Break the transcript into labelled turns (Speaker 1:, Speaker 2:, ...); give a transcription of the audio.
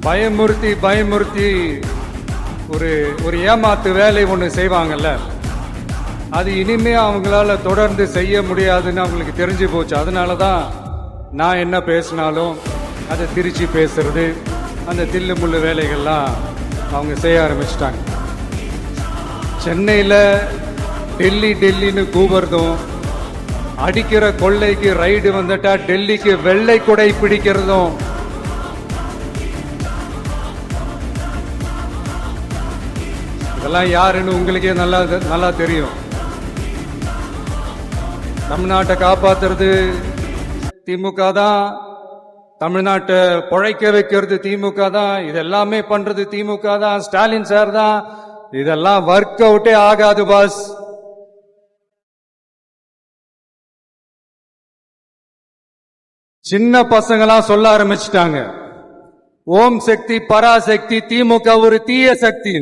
Speaker 1: பயமுறுத்தி பயமுறுத்தி ஒரு ஒரு ஏமாத்து வேலை ஒன்று செய்வாங்கல்ல, அது இனிமே அவங்களால தொடர்ந்து செய்ய முடியாதுன்னு அவங்களுக்கு தெரிஞ்சு போச்சு. அதனால தான் நான் என்ன பேசினாலும் அதை திருச்சி பேசுறது, அந்த தில்லு முள்ளு வேலைகள்லாம் அவங்க செய்ய ஆரம்பிச்சிட்டாங்க. சென்னையில் டெல்லி டெல்லின்னு கூவுறதும், அடிக்கிற கொள்ளைக்கு ரைடு வந்துட்டா டெல்லிக்கு வெள்ளை கொடை பிடிக்கிறதும், இதெல்லாம் யாருன்னு உங்களுக்கே நல்லா தெரியும். தமிழ்நாட்டை காப்பாத்துறது திமுக தான், தமிழ்நாட்டை பொழைக்க வைக்கிறது திமுக தான், இதெல்லாமே பண்றது திமுக தான், ஸ்டாலின் சார் தான். இதெல்லாம் ஒர்க் அவுட்டே ஆகாது பாஸ். சின்ன பசங்களாம் சொல்ல ஆரம்பிச்சிட்டாங்க, ஓம் சக்தி பராசக்தி, திமுக ஒரு தீய சக்தி.